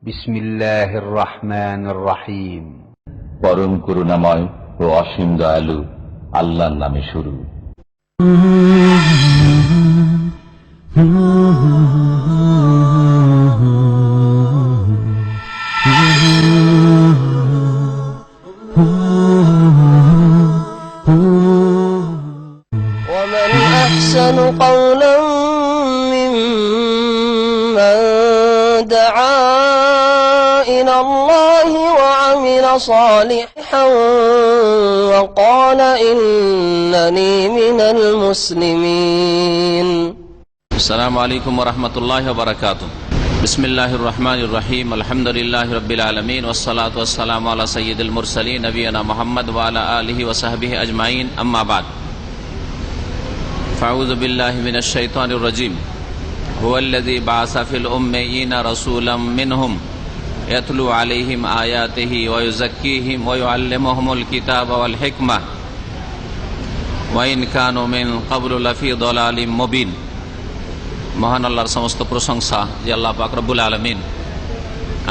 বিসমিল্লাহির রহমানির রহিম। পরম করুণাময় ও অসীম দয়ালু আল্লাহর নামে শুরু। ومن أحسن قولا ممن دعا إلى الله وعمل صالحا وقال إنني من المسلمين. السلام عليكم ورحمة الله وبركاته. بسم الله الرحمن الرحيم. الحمد لله رب العالمين والصلاة والسلام على سيد المرسلين نبينا محمد وعلى آله وصحبه أجمعين. أما بعد فأعوذ بالله من الشيطان الرجيم. هو الذي بعث في الأميين رسولا منهم يتلو عليهم آياته ويزكيهم ويعلمهم الكتاب والحكمة وإن كانوا من قبل لفي ضلال مبين. মহান আল্লাহর সমস্ত প্রশংসা যে আল্লাহ পাক রব্বুল আলামিন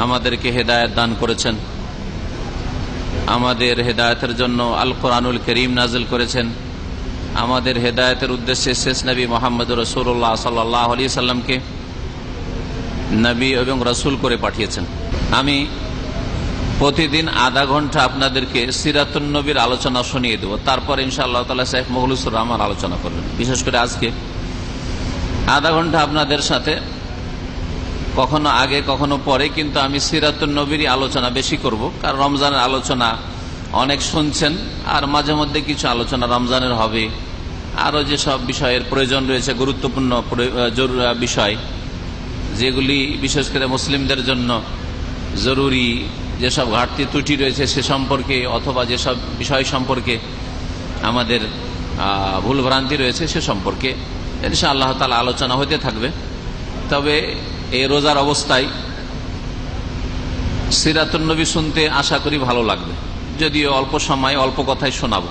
আমাদেরকে হেদায়েত দান করেছেন, আমাদের হেদায়েতের জন্য আল কোরআনুল কারীম নাযিল করেছেন, আমাদের হেদায়েতের উদ্দেশ্যে শেষ নবী মুহাম্মদ রাসূলুল্লাহ সাল্লাল্লাহু আলাইহি সাল্লামকে নবী এবং রাসূল করে পাঠিয়েছেন। আমি প্রতিদিন আধা ঘন্টা আপনাদেরকে সিরাতুন নবীর আলোচনা শুনিয়ে দেব, তারপর ইনশাআল্লাহ তাআলা শেখ মুখলিসুর রহমান আলোচনা করবেন। বিশেষ করে আজকে আধা ঘন্টা আপনাদের সাথে, কখনো আগে কখনো পরে, কিন্তু আমি সিরাতুন নবীর আলোচনা বেশি করব, কারণ রমজানের আলোচনা অনেক শুনছেন, আর মাঝে মধ্যে কিছু আলোচনা রমজানের হবে। আরও যেসব বিষয়ের প্রয়োজন রয়েছে, গুরুত্বপূর্ণ বিষয় যেগুলি বিশেষ করে মুসলিমদের জন্য জরুরি, যেসব ঘাটতি ত্রুটি রয়েছে সে সম্পর্কে, অথবা যেসব বিষয় সম্পর্কে আমাদের ভুলভ্রান্তি রয়েছে সে সম্পর্কে ইনশাআল্লাহ তাআলা আলোচনা হতে থাকবে। তবে এই রোজার অবস্থায় সিরাতুন নবী শুনতে আশা করি ভালো লাগবে, যদিও অল্প সময় অল্প কথাই শোনাবো।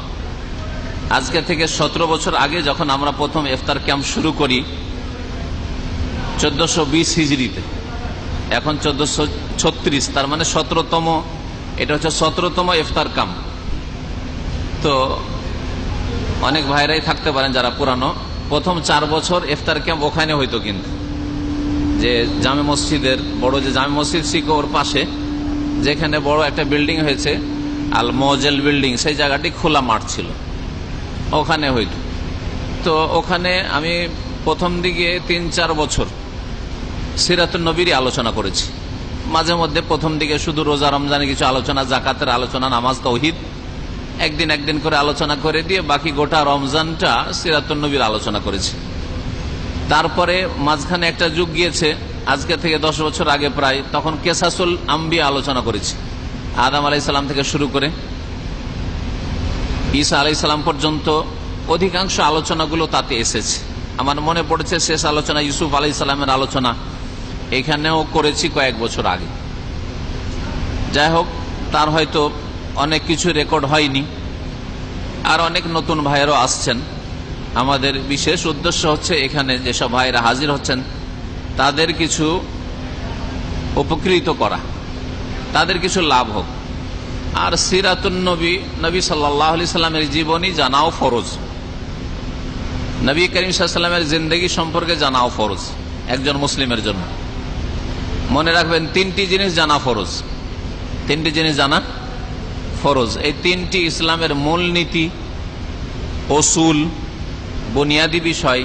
আজকে থেকে 17 বছর আগে যখন আমরা প্রথম ইফতার ক্যাম্প শুরু করি 1420 হিজরিতে, এখন 1436, তার মানে 17তম, এটা হচ্ছে 17তম ইফতার ক্যাম্প। তো অনেক ভাইরাই থাকতে পারেন যারা পুরানো, প্রথম 4 বছর ইফতার ক্যাম্প ওখানে হইতো, কিন্তু যে জামে মসজিদের বড় যে জামে মসজিদ ছিল ওর পাশে যেখানে বড় একটা বিল্ডিং হয়েছে আল মজেল বিল্ডিং, সেই জায়গাটি খোলা মাঠ ছিল, ওখানে হইতো। তো ওখানে আমি প্রথম দিকে 3-4 বছর সিরাতুন নবীর আলোচনা করেছি। মাঝে মধ্যে প্রথম দিকে শুধু রোজা রমজানের কিছু আলোচনা, জাকাতের আলোচনা, নামাজ, তাওহীদ একদিন একদিন করে আলোচনা করে দিয়ে বাকি গোটা রমজানটা সিরাতুন নবীর আলোচনা করেছি। তারপরে মাঝখানে একটা যুগ গিয়েছে, আজকে থেকে 10 বছর আগে প্রায়, তখন কেসাসুল আম্বিয়া আলোচনা করেছি। আদম আলাইহিস সালাম থেকে শুরু করে ঈসা আলাইহিস সালাম পর্যন্ত অধিকাংশ আলোচনাগুলো তাতে এসেছে। আমার মনে পড়েছে শেষ আলোচনা ইউসুফ আলাইহিস সালামের আলোচনা এখানেও করেছি কয়েক বছর আগে। যাই হোক, তার হয়তো অনেক কিছু রেকর্ড হয়নি, আর অনেক নতুন ভাইয়েরও আসছেন। আমাদের বিশেষ উদ্দেশ্য হচ্ছে এখানে যেসব ভাইয়েরা হাজির হচ্ছেন তাদের কিছু উপকৃত করা, তাদের কিছু লাভ হোক। আর সিরাতুন নবী, নবী সাল্লাল্লাহু আলাইহি সাল্লামের জীবনী জানাও ফরজ, নবী করিম সাল্লাল্লাহু আলাইহি সাল্লামের জিন্দেগি সম্পর্কে জানাও ফরজ একজন মুসলিমের জন্য। মনে রাখবেন 3টি জিনিস জানা ফরজ, 3টি জিনিস জানা ফরজ। এই 3টি ইসলামের মূলনীতি, উসুল, বুনিয়াদী বিষয়,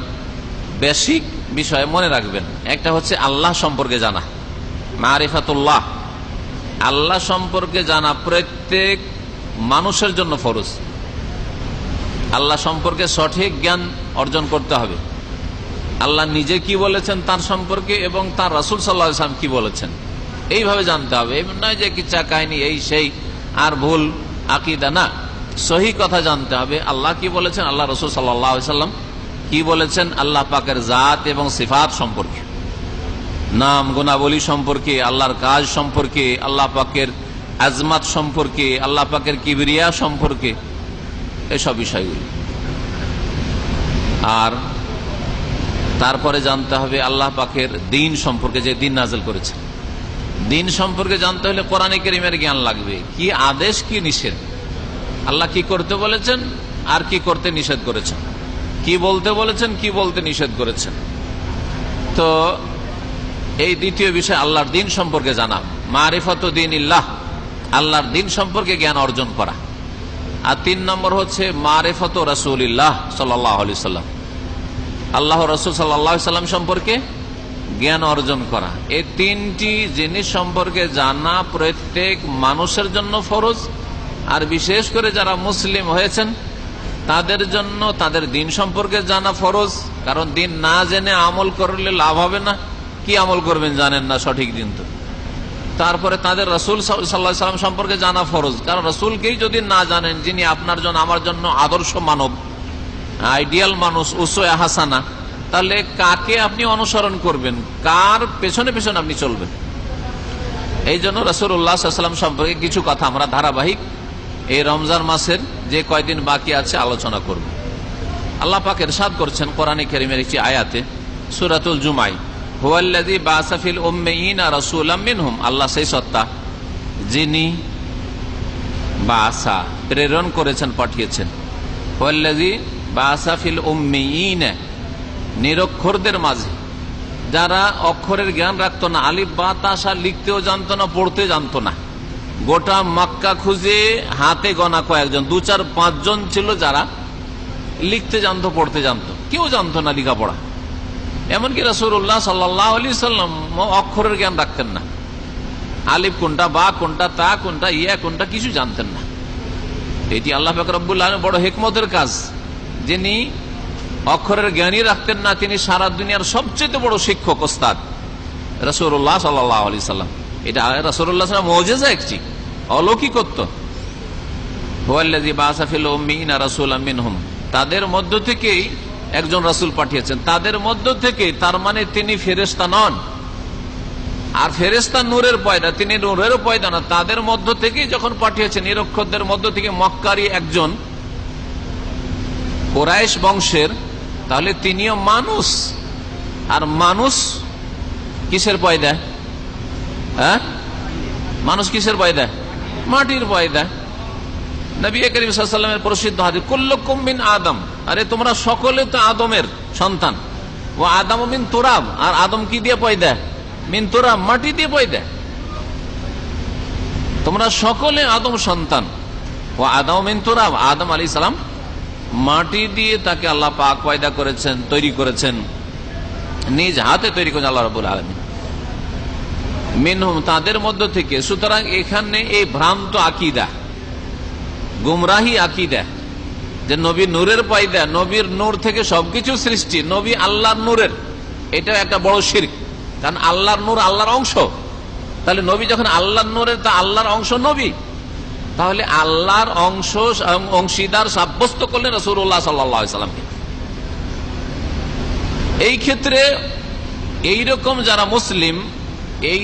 বেসিক বিষয় মনে রাখবেন। একটা হচ্ছে আল্লাহ সম্পর্কে জানা, মারিফাতুল্লাহ, আল্লাহ সম্পর্কে জানা প্রত্যেক মানুষের জন্য ফরজ। আল্লাহ সম্পর্কে সঠিক জ্ঞান অর্জন করতে হবে। আল্লাহ নিজে কি বলেছেন তার সম্পর্কে, এবং তার রাসূল সাল্লাল্লাহু আলাইহি ওয়াসাল্লাম কি বলেছেন, এইভাবে জানতে হবে। এই নয় যে কিচ্ছা কাহিনী এই সেই আর ভুল আকীদা, না, সহি কথা জানতে হবে। আল্লাহ কি বলেছেন, আল্লাহ রাসূল সাল্লাল্লাহু আলাইহি ওয়াসাল্লাম কি বলেছেন, আল্লাহ পাকের জাত এবং সিফাত সম্পর্কে, নাম গুণাবলী সম্পর্কে, আল্লাহর কাজ সম্পর্কে, আল্লাহ পাকের আজমাত সম্পর্কে, আল্লাহ পাকের কিবরিয়া সম্পর্কে, এসব বিষয়গুলি। আর তারপরে জানতে হবে আল্লাহ পাকের দ্বীন সম্পর্কে, যে দ্বীন নাযিল করেছেন, দিন সম্পর্কে জানতে হলে কোরআনে কারীমের জ্ঞান লাগবে, কি আদেশ কি নিষেধ, আল্লাহ কি করতে বলেছেন আর কি করতে নিষেধ করেছেন, কি বলতে বলেছেন কি বলতে নিষেধ করেছেন। তো এই দ্বিতীয় বিষয় আল্লাহর দিন সম্পর্কে জানা, মারিফাতু দীনিল্লাহ, আল্লাহর দিন সম্পর্কে জ্ঞান অর্জন করা। আর 3 নম্বর হচ্ছে মারিফাতু রাসূলিল্লাহ সাল্লাল্লাহু আলাইহি সাল্লাম, আল্লাহ রাসূল সাল্লাল্লাহু আলাইহি সাল্লাম সম্পর্কে জ্ঞান অর্জন করা। এই 3টি জিনিস সম্পর্কে জানা প্রত্যেক মানুষের জন্য ফরজ, আর বিশেষ করে যারা মুসলিম হয়েছেন তাদের জন্য তাদের দিন সম্পর্কে জানা ফরজ, কারণ দিন না জেনে আমল করলে লাভ হবে না। কি আমল করবেন জানেন না, সঠিক দিন তো। তারপরে তাদের রাসূল সাল্লাল্লাহু আলাইহি সাল্লাম সম্পর্কে জানা ফরজ, কারণ রাসূলকেই যদি না জানেন, যিনি আপনার জন্য আমার জন্য আদর্শ মানব, আইডিয়াল মানুষ, উসওয়া হাসানা, তাহলে কাকে আপনি অনুসরণ করবেন, কার পেছনে পেছনে আপনি চলবেন। এই জন্য রাসূলুল্লাহ সাল্লাল্লাহু আলাইহি ওয়াসাল্লাম সম্পর্কে কিছু কথা আমরা ধারাবাহিক এই রমজান মাসের যে কয়দিন বাকি আছে আলোচনা করব। আল্লাহ পাক ইরশাদ করছেন কোরআনে কারীমের একটি আয়াতে, সূরাতুল জুমায়, হুয়াল্লাযী বাআসা ফিল উম্মিয়িনা রাসূলাম মিনহুম, আল্লাহ সেই সত্তা যিনি বাআসা প্রেরণ করেছেন, পাঠিয়েছেন। হুয়াল্লাযী বাআসা ফিল উম্মিয়িনা, নিরক্ষরদের মাঝে, যারা অক্ষরের জ্ঞান রাখতো না, আলিফ বা তাসা লিখতেও জানতো না, পড়তে জানতো না। গোটা মক্কা খুঁজে হাতে গোনা কয়েকজন, 2, 4, 5 জন ছিল যারা লিখতে জানতো, পড়তে জানতো, কেউ জানতো না লেখাপড়া। এমনকি রাসূলুল্লাহ সাল্লাল্লাহু আলাইহি সাল্লাম অক্ষরের জ্ঞান রাখতেন না, আলিফ কোনটা, বা কোনটা, তা কোনটা, ইয়া কোনটা, কিছু জানতেন না। এটি আল্লাহ পাক রব্বুল আলামিন বড় হিকমতের কাজ, যিনি অক্ষরের জ্ঞানই রাখতেন না, তিনি সারা দুনিয়ার সবচেয়ে বড় শিক্ষক, ওস্তাদ রাসূলুল্লাহ সাল্লাল্লাহু আলাইহি সাল্লাম। এটা রাসূলুল্লাহ সাল্লাল্লাহু আলাইহি ওয়াসাল্লাম মুজিজা, একটি অলৌকিকত্ব। হুয়াল্লাযী বাআসা ফিল উম্মিয়িনা রাসূলাম মিনহুম, তাদের মধ্য থেকেই একজন রাসূল পাঠিয়েছেন, তাদের মধ্য থেকে, তার মানে তিনি ফেরেশতা নন। আর ফেরেশতা নূরের পয়দা, তিনি নূরের পয়দা না। তাদের মধ্য থেকেই যখন পাঠিয়েছেন, নিরক্ষরদের মধ্য থেকে মক্কারই একজন কুরাইশ বংশের, তাহলে তিনিও মানুষ। আর মানুষ কিসের পয়দা? হ্যাঁ, মানুষ কিসের পয়দা? মাটির পয়দা। নবী করিম সাল্লাল্লাহু আলাইহি ওয়াসাল্লামের প্রসিদ্ধ হাদিস, কুল্লুকুম মিন আদম, আরে তোমরা সকলে তো আদমের সন্তান। ও আদম মিন তুরাব, আর আদম কি দিয়ে পয়দা? মিন তুরাব, মাটি দিয়ে পয়দা। তোমরা সকলে আদম সন্তান। ও আদম মিন তুরাব, আদম আলাইহিস সালাম মাটি দিয়ে তাকে আল্লাহ পাক পয়দা করেছেন, তৈরি করেছেন, নিজ হাতে তৈরি করেছেন আল্লাহ রাব্বুল আলামিন। মিনহুম, তাদের মধ্য থেকে। সুতরাং এখানে এই ভ্রান্ত আকীদা, গুমরাহি আকীদা, যে নবী নূরের পয়দা, নবীর নূর থেকে সবকিছু সৃষ্টি, নবী আল্লাহর নূরের, এটা একটা বড় শিরক। কারণ আল্লাহর নূর আল্লাহর অংশ, তাহলে নবী যখন আল্লাহর নূরের, তা আল্লাহর অংশ নবী, তাহলে আল্লাহর অংশ অংশীদার সাব্যস্ত করলেন রাসূলুল্লাহ সাল্লাল্লাহু আলাইহি ওয়াসাল্লামকে। এই ক্ষেত্রে এইরকম যারা মুসলিম এই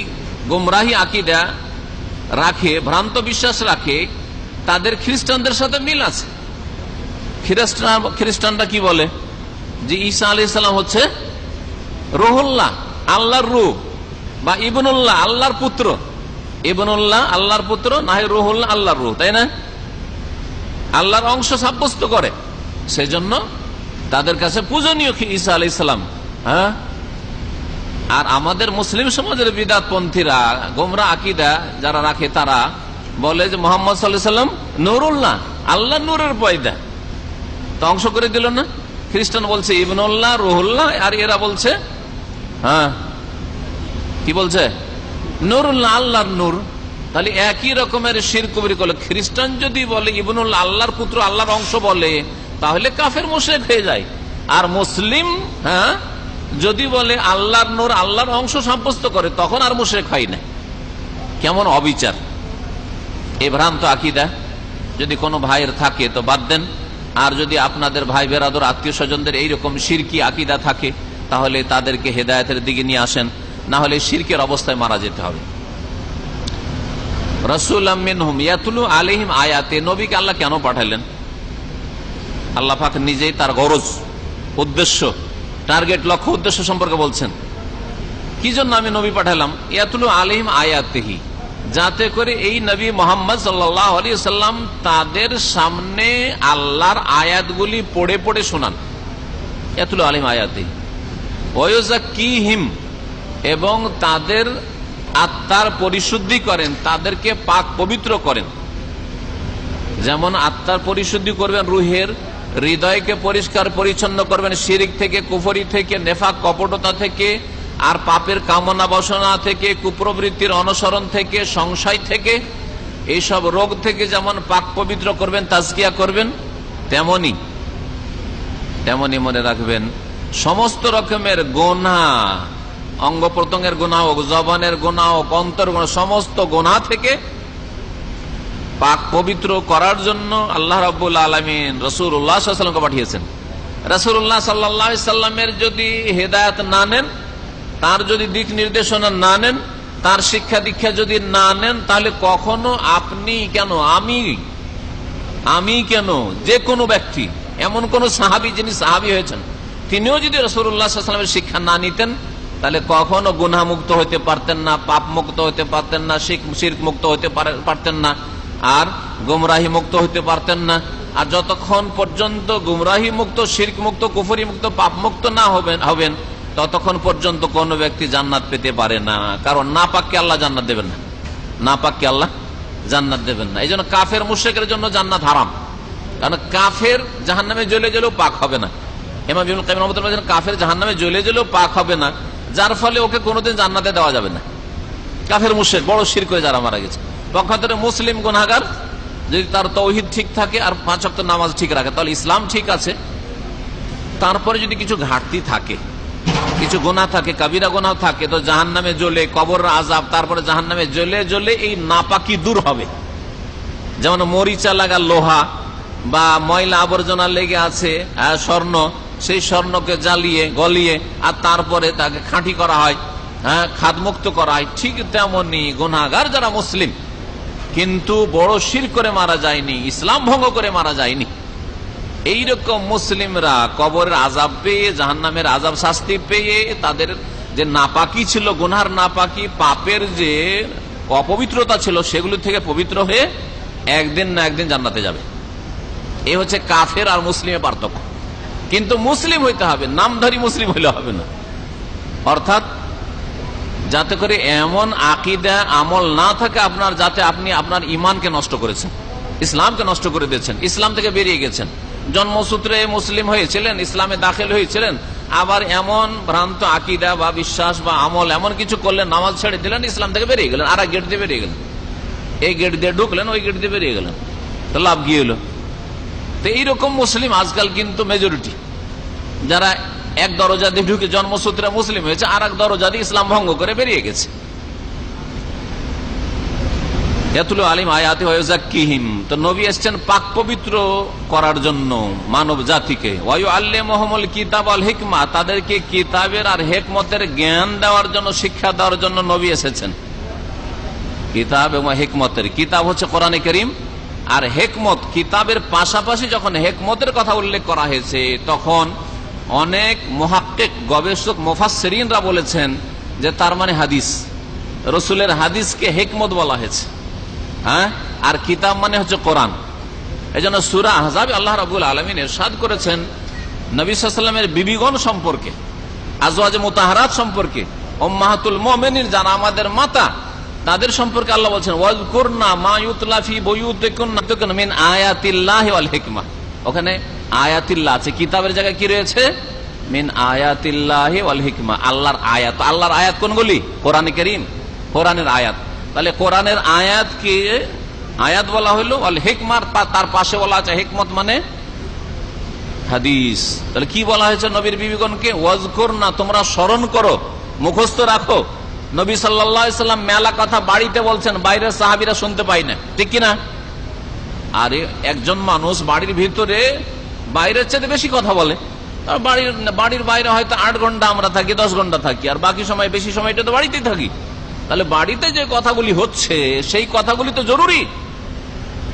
গুমরাহি আকীদা রাখে, ভ্রান্ত বিশ্বাস রাখে, তাদের খ্রিস্টানদের সাথে মিল আছে। খ্রিস্টানরা কি বলে? যে ঈসা আলাইহিস সালাম হচ্ছে রুহুল্লাহ, আল্লাহর রূহ, বা ইবনুল্লাহ, আল্লাহর পুত্র। ইবনুল্লাহ আল্লাহর পুত্র, না হয় রুহুল্লাহ আল্লাহর রূহ, তাই না? আল্লাহর অংশ সাব্যস্ত করে, সেজন্য তাদের কাছে পূজনীয় ঈসা আলাইহিস সালাম। হ্যাঁ, আর আমাদের মুসলিম সমাজের বিদআতপন্থীরা, গোমরাহ আকীদা যারা রাখে, তারা বলে যে মুহাম্মদ সাল্লাল্লাহু আলাইহি ওয়াসাল্লাম নূরুল্লাহ, আল্লাহ নূরের পয়দা। তো অংশ করে দিল না? খ্রিস্টান বলছে ইবনুল্লাহ, রুহুল্লাহ, আর এরা বলছে হ্যাঁ, কি বলছে? নূরুল্লাহ, আল্লাহর নূর। তাহলে একই রকমের শিরক কবিরা করলো। খ্রিস্টান যদি বলে ইবনুল্লাহ, আল্লাহর পুত্র, আল্লাহর অংশ বলে, তাহলে কাফের মুশরিক হয়ে যায়। আর মুসলিম হ্যাঁ যদি বলে আল্লাহর নূর, আল্লাহর অংশ সাব্যস্ত করে, তখন আর মুশরিক হয় না। কেমন অবিচার! এই ভ্রান্ত আকীদা যদি কোনো ভাইয়ের থাকে তো বাদ দেন। আর যদি আপনাদের ভাই বেরাদর, আত্মীয় স্বজনদের এইরকম শিরকি আকীদা থাকে, তাহলে তাদেরকে হেদায়েতের দিকে নিয়ে আসেন, না হলে শিরকের অবস্থায় মারা যেতে হবে। রাসূলাম মিনহুম ইয়াতলু আলাইহিম আয়াতে, নবীকে আল্লাহ কেন পাঠালেন? আল্লাহ পাক নিজেই তার গরজ, উদ্দেশ্য, টার্গেট, লক্ষ্য উদ্দেশ্য সম্পর্কে বলছেন। কি জন্য আমি নবী পাঠালাম? ইয়াতুলু আলাইহিম আয়াতিহি, যাতে করে এই নবী মুহাম্মদ সাল্লাল্লাহু আলাইহি ওয়াসাল্লাম তাদের সামনে আল্লাহর আয়াতগুলি পড়ে পড়ে শোনান। ইয়াতুলু আলাইহিম আয়াতিহি ওয়া ইউযাক্কিহিম, এবং তাদের আত্মার পরিশুদ্ধি করেন, তাদেরকে পাক পবিত্র করেন। যেমন আত্মার পরিশুদ্ধি করবেন, রুহের হৃদয়কে পরিষ্কার পরিচ্ছন্ন করবেন শিরিক থেকে, কুফরি থেকে, নেফাক কপটতা থেকে, আর পাপের কামনা বাসনা থেকে, কুপ্রবৃত্তির অনুসরণ থেকে, সংশয় থেকে, এইসব রোগ থেকে যেমন পাক পবিত্র করবেন, তাজকিয়া করবেন, তেমনি মনে রাখবেন সমস্ত রকমের গোনা, অঙ্গ প্রত্যঙ্গের গোনা হোক, জবানের গোনা হোক, অন্তর গোনা, সমস্ত গোনা থেকে পাক পবিত্র করার জন্য আল্লাহ রাব্বুল আলামিন রাসূলুল্লাহ সাল্লাল্লাহু আলাইহি ওয়াসাল্লামকে পাঠিয়েছেন। রাসূলুল্লাহ সাল্লাল্লাহু আলাইহি ওয়াসাল্লামের যদি হেদায়েত না নেন, তার যদি দিক নির্দেশনা না নেন, তার শিক্ষা দীক্ষা যদি না নেন, তাহলে কখনো আপনি কেন, আমি কেন, যে কোনো ব্যক্তি, এমন কোন সাহাবী যিনি সাহাবী হয়েছেন, তিনিও যদি রাসূলুল্লাহ সাল্লাল্লাহু আলাইহি ওয়াসাল্লামের শিক্ষা না নিতেন, তাহলে কখনো গুনাহ মুক্ত হতে পারতেন না, পাপ মুক্ত হতে পারতেন না, শিরক মুক্ত হতে পারতেন না, আর গুমরাহি মুক্ত হতে পারতেন না। আর যতক্ষণ পর্যন্ত গুমরাহি মুক্ত, শিরক মুক্ত, কুফরি মুক্ত, পাপ মুক্ত না হবেন ততক্ষণ পর্যন্ত কোন ব্যক্তি জান্নাত পেতে পারে না। কারণ নাপাককে আল্লাহ জান্নাত দেবেন না, নাপাককে আল্লাহ জান্নাত দেবেন না। এই জন্য কাফের মুশরিকের জন্য জান্নাত হারাম, কারণ কাফের জাহান্নামে জ্বলে জ্বলেও পাক হবে না। ইমাম ইবনুল কাইয়িম রাহমাতুল্লাহ বলেন কাফের জাহান্নামে জ্বলে জ্বলেও পাক হবে না, যার ফলে ওকে কোনোদিন জান্নাতে দেওয়া যাবে না। কাফের মুশরিক, বড় শিরক করে যারা মারা গেছে। পক্ষান্তরে মুসলিম গুনাহগার যদি তার তাওহীদ ঠিক থাকে আর 5 ওয়াক্ত নামাজ ঠিক রাখে, তাহলে ইসলাম ঠিক আছে। তারপরে যদি কিছু ঘাটতি থাকে, কিছু গুনাহ থাকে, কাবিরা গুনাহ থাকে, তো জাহান্নামে জ্বলে, কবর আযাব, তারপরে জাহান্নামে জ্বলে জ্বলে এই নাপাকি দূর হবে। যেমন মরিচা লাগা লোহা বা ময়লা আবর্জনা লেগে আছে স্বর্ণ, সেই স্বর্ণকে জ্বালিয়ে গলিয়ে আর তারপরে তাকে খাঁটি করা হয়, খাদমুক্ত করা হয়। ঠিক তেমনি গুনাহগার যারা মুসলিম কিন্তু বড় শিরক করে মারা যায়নি, ইসলাম ভঙ্গ করে মারা যায়নি, এইরকম মুসলিমরা কবরের আযাব পেয়ে, জাহান্নামের আযাব শাস্তি পেয়ে, তাদের যে নাপাকি ছিল, গুনার নাপাকি, পাপের যে অপবিত্রতা ছিল, সেগুলো থেকে পবিত্র হয়ে একদিন না একদিন জান্নাতে যাবে। এই হচ্ছে কাফের আর মুসলিমের পার্থক্য। কিন্তু মুসলিম হইতে হবে, নামধারী মুসলিম হইলে হবে না। অর্থাৎ যাতে করে এমন আকীদা আমল না থাকে আপনার, যাতে আপনি আপনার ইমানকে নষ্ট করেছেন, ইসলামকে নষ্ট করে দিয়েছেন, ইসলাম থেকে বেরিয়ে গেছেন। জন্মসূত্রে মুসলিম হয়েছিলেন, ইসলামে দাখিল হয়েছিলেন, আবার এমন ভ্রান্ত আকীদা বা বিশ্বাস বা আমল এমন কিছু করলেন, নামাজ ছেড়ে দিলেন, ইসলাম থেকে বেরিয়ে গেলেন, আর এক গেট দিয়ে বেরিয়ে গেলেন, এই গেট দিয়ে ঢুকলেন, ওই গেট দিয়ে বেরিয়ে গেলেন, তো লাভ কি হলো? তো এইরকম মুসলিম আজকাল কিন্তু মেজরিটি, যারা এক দরজা দিয়ে ঢুকে জন্মসূত্রে মুসলিম হয়েছে, আর এক দরজা দিয়ে ইসলাম ভঙ্গ করে বেরিয়ে গেছে। ইয়াতুলু আলাইহিম আয়াতি ওয়া ইউযাক্কিহিম, তো নবী এসেছেন পাক পবিত্র করার জন্য মানব জাতিকে। ওয়া ইউআল্লিমুহুমুল কিতাব ওয়াল হিকমা, তাদেরকে কিতাবের আর হিকমতের জ্ঞান দেওয়ার জন্য, শিক্ষা দেওয়ার জন্য নবী এসেছেন। কিতাব এবং হিকমতের, কিতাব হচ্ছে কোরআনে কারীম, আর হিকমত, কিতাবের পাশাপাশি যখন হিকমতের কথা উল্লেখ করা হয়েছে, তখন অনেক মুহাক্কিক, গবেষক, মুফাসসিরিনরা বলেছেন যে তার মানে হাদিস, রাসূলের হাদিসকে হিকমত বলা হয়েছে। আর কিতাব মানে হচ্ছে কোরআন। এজন্য সূরা আহজাবে আল্লাহ রাব্বুল আলামিন ইরশাদ করেছেন নবী সাল্লাল্লাহু আলাইহি ওয়াসাল্লামের বিবিগণ সম্পর্কে, আজওয়াজে মুতাহারাত সম্পর্কে, উম্মাহাতুল মুমিনিন যারা আমাদের মাতা, তাদের সম্পর্কে আল্লাহ বলছেন ওয়াজকুরনা মা ইউতলা ফি বুয়ুতিকুন্না মিন আয়াতিল্লাহি ওয়াল হিকমা। ওখানে আয়াতিল্লাহ আছে, কিতাবের জায়গায় কি রয়েছে? মিন আয়াতিল্লাহি ওয়াল হিকমা, আল্লাহর আয়াত। আল্লাহর আয়াত কোনগুলি? কোরআনে কারীম, কোরআনের আয়াত। তাহলে কোরআনের আয়াতকে আয়াত বলা হইলো, ওয়াল হিকমার তার পাশে বলা আছে হিকমত মানে হাদিস। তাহলে কি বলা হয়েছে নবীর বিবিগণকে? ওয়াজকুরনা, তোমরা স্মরণ করো, মুখস্থ রাখো। নবী সাল্লাল্লাহু আলাইহি সাল্লাম মেলা কথা বাড়িতে বলছেন, বাইরের সাহাবীরা শুনতে পায় না, ঠিক কিনা? আরে একজন মানুষ বাড়ির ভিতরে বাইরের চেয়ে বেশি কথা বলে, বাড়ির বাইরে হয়তো 8 ঘন্টা আমরা থাকি, 10 ঘন্টা থাকি, আর বাকি সময় বেশি সময়টা তো বাড়িতেই থাকি। তাহলে বাড়িতে যে কথাগুলি হচ্ছে সেই কথাগুলি তো জরুরি,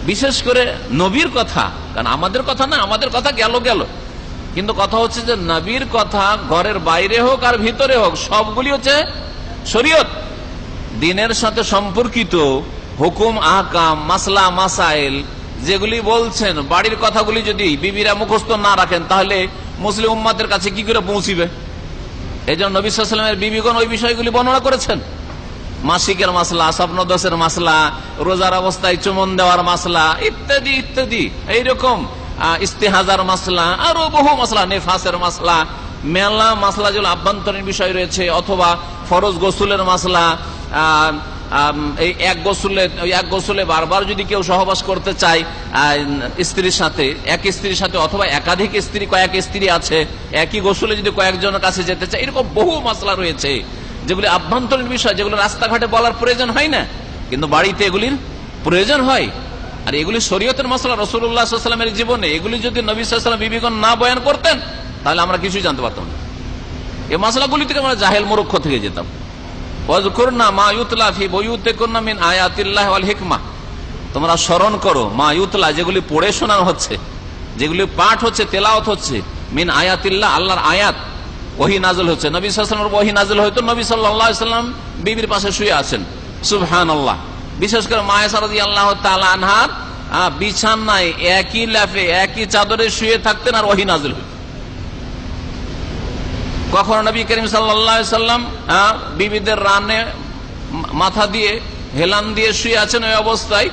বিশেষ করে নবীর কথা, কারণ আমাদের কথা না, আমাদের কথা গেল গেল, কিন্তু কথা হচ্ছে যে নবীর কথা ঘরের বাইরে হোক আর ভিতরে হোক সবগুলি হচ্ছে শরীয়ত, দিনের সাথে সম্পর্কিত হুকুম আহকাম মাসলা মাসাইল যেগুলি বলছেন। বাড়ির কথাগুলি যদি বিবিরা মুখস্থ না রাখেন তাহলে মুসলিম উম্মাদের কাছে কি করে পৌঁছিবে? এই জন্য নবী সাল্লাল্লাহু আলাইহি ওয়াসাল্লামের বিবিগণ ওই বিষয়গুলি বর্ণনা করেছেন। মাসিকের মাসলা, স্বপ্নদোষের মাসলা, রোজার অবস্থায় চুমন দেওয়ার মাসলা ইত্যাদি ইত্যাদি, এইরকম ইস্তেহাজার মাসলা, আরো বহু মাসলা, নেফাসের মাসলা, মেলা মাসলা যেগুলো আভ্যন্তরীণ বিষয় রয়েছে, অথবা ফরজ গোসুলের মাসলা। এই এক গোসলে বারবার যদি কেউ সহবাস করতে চায় স্ত্রীর সাথে, এক স্ত্রীর সাথে, অথবা একাধিক স্ত্রী, কয়েক স্ত্রী আছে, একই গোসলে যদি কয়েকজনের কাছে যেতে চায়, এরকম বহু মাসলা রয়েছে যেগুলি আভ্যন্তরীণ বিষয়, যেগুলো রাস্তাঘাটে বলার প্রয়োজন হয় না, কিন্তু বাড়িতে এগুলির প্রয়োজন হয়। আর এগুলি শরীয়তের মাসলা, রাসূলুল্লাহ সাল্লাল্লাহু আলাইহি ওয়াসাল্লামের জীবনে এগুলি যদি নবী সাল্লাল্লাহু আলাইহি ওয়াসাল্লাম বিবিগণ না বয়ান করতেন তাহলে আমরা কিছুই জানতে পারতাম না। এই মাসলাগুলি থেকে আমরা জাহেল মূর্খ থেকে যেতাম। ওয়াজকুরনা মা ইউতলা ফি বুয়ুতিকুন্না মিন আয়াতিল্লাহি ওয়াল হিকমাহ, তোমরা স্মরণ করো মা ইউতলা, যেগুলি পড়ে শোনানো হচ্ছে, যেগুলি পাঠ হচ্ছে, তেলাওয়াত হচ্ছে, মিন আয়াতিল্লাহ, আল্লাহর আয়াত, ওহী নাযিল হচ্ছে। নবী সাল্লাল্লাহু আলাইহি ওয়াসাল্লামের ওহী নাযিল হয়তো নবী সাল্লাল্লাহু আলাইহি ওয়াসাল্লাম বিবির পাশে শুয়ে আছেন, সুবহানাল্লাহ। বিশেষ করে মা আয়েশা রাদিয়াল্লাহু তাআলা আনহার বিছানায় একই লাফে একই চাদরে শুয়ে থাকতেন আর ওহী নাযিল হতো। কখনো নবী করিম সাল্লাল্লাহু আলাইহি ওয়াসাল্লাম বিবিদের রানে মাথা দিয়ে হেলান দিয়ে শুয়ে আছেন, ওই অবস্থায়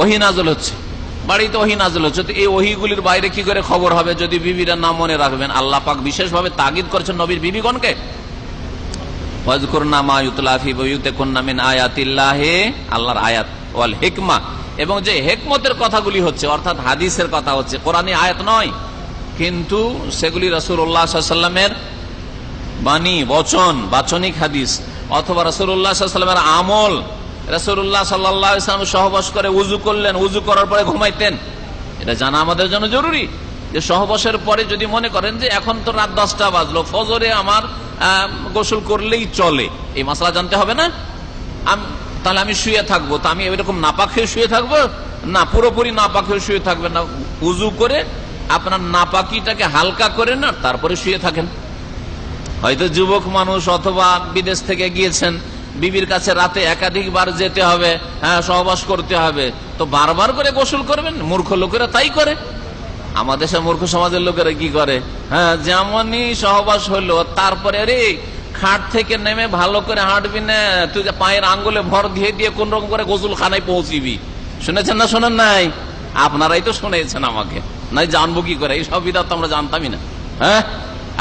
ওহী নাযিল হচ্ছে, বাড়িতে ওহী নাযিল হচ্ছে। তো এই ওহীগুলির বাইরে কি করে খবর হবে যদি বিবিরা না মনে রাখবেন? আল্লাহ পাক বিশেষভাবে তাগিদ করেছেন নবীর বিবিগণকে, ওয়াজকুরনা মা ইউতলা ফি বুয়ুতিকুন্না মিন আয়াতিল্লাহি, আল্লাহর আয়াত, ওয়াল হিকমাহ, এবং যে হিকমতের কথাগুলি হচ্ছে অর্থাৎ হাদিসের কথা হচ্ছে, কোরআনী আয়াত নয়, কিন্তু সেগুলি রাসূলুল্লাহ সাল্লাল্লাহু আলাইহি ওয়াসাল্লামের বাণী, বচন, বাচনিক হাদিস, অথবা রাসূলুল্লাহ সাল্লাল্লাহু আলাইহি ওয়াসাল্লামের আমল। রাসূলুল্লাহ সাল্লাল্লাহু আলাইহি ওয়াসাল্লাম সহবাস করে উযু করলেন, উযু করার পরে ঘুমাইতেন, এটা জানা আমাদের জন্য জরুরি। যে সহবাসের পরে যদি মনে করেন যে এখন তো রাত 10টা বাজলো, ফজরে আমার গোসল করলেই চলে, এই মাসলা জানতে হবে না? তাহলে আমি শুয়ে থাকবো, তো আমি এরকম নাপাক হয়ে শুয়ে থাকবো না, পুরোপুরি নাপাক হয়ে শুয়ে থাকবেন না, উযু করে আপনার নাপাকিটাকে হালকা করে না তারপরে শুয়ে থাকেন। হয়তো যুবক মানুষ অথবা বিদেশ থেকে গিয়েছেন, বিবির কাছে রাতে একাধিকবার যেতে হবে, সহবাস করতে হবে, তো বারবার করে গোসল করবেন? মূর্খ লোকেরা তাই করে। আমাদের দেশের মূর্খ সমাজের লোকেরা কি করে, যেমনই সহবাস হলো তারপরে রে খাট থেকে নেমে ভালো করে হাঁটবি না, তুই পায়ের আঙ্গুলে ভর দিয়ে দিয়ে কোন রকম করে গোসল খানায় পৌঁছিবি। শুনেছেন না শোনেন নাই? আপনারাই তো শুনেছেন, আমাকে নাই জানবো কি করে? এই সব বিধাত আমরা জানতামই না।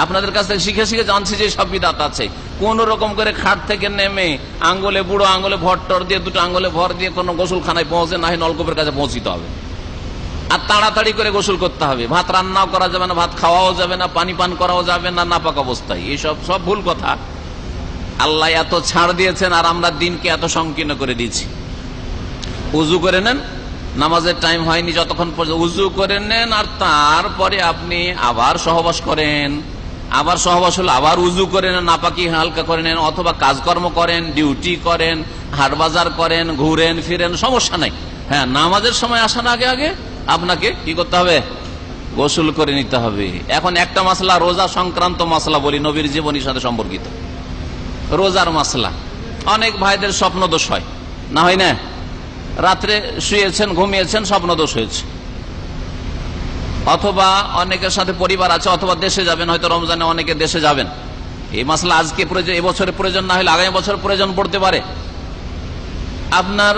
আপনাদের কাছ থেকে শিখে শিখে জানছি যে সব বিধাত আছে। কোন রকম করে খাট থেকে নেমে আঙ্গুলে, বুড়ো আঙ্গুলে ভর টর দিয়ে, দুটো আঙ্গুলে ভর দিয়ে কোন গোসল খানায় পৌঁছে না হয় নলকূপের কাছে পৌঁছিতে হবে, আর তাড়াতাড়ি করে গোসল করতে হবে। ভাত রান্নাও করা যাবে না, ভাত খাওয়াও যাবে না, পানি পান করাও যাবে না নাপাক অবস্থায়। এইসব সব ভুল কথা। আল্লাহ এত ছাড় দিয়েছেন আর আমরা দিনকে এত সংকীর্ণ করে দিয়েছি। উযু করে নেন, নামাজের টাইম হয়নি যতক্ষণ পর্যন্ত উযু করে নেন, আর তারপরে আপনি আবার সহবাস করেন, আবার সহবাস হলো আবার উযু করে নেন, নাপাকি হালকা করে নেন, অথবা কাজকর্ম করেন, ডিউটি করেন, হাট বাজার করেন, ঘুরেন ফিরেন, সমস্যা নাই। নামাজের সময় আসার আগে আগে আপনাকে কি করতে হবে? গোসল করে নিতে হবে। এখন একটা মাসলা, রোজা সংক্রান্ত মাসলা বলি, নবীর জীবনীর সাথে সম্পর্কিত রোজার মাসলা। অনেক ভাইদের স্বপ্ন দোষ হয়, না হয় না? রাত্রে শুয়েছেন, ঘুমিয়েছেন, স্বপ্ন দোষ হয়েছে, অথবা অনেকের সাথে পরিবার আছে, অথবা দেশে যাবেন, হয়তো রমজানে অনেকে দেশে যাবেন। এই মাসলা আজকে প্রয়োজন, এবছরে প্রয়োজন না হলে আগামী বছর প্রয়োজন পড়তে পারে। আপনার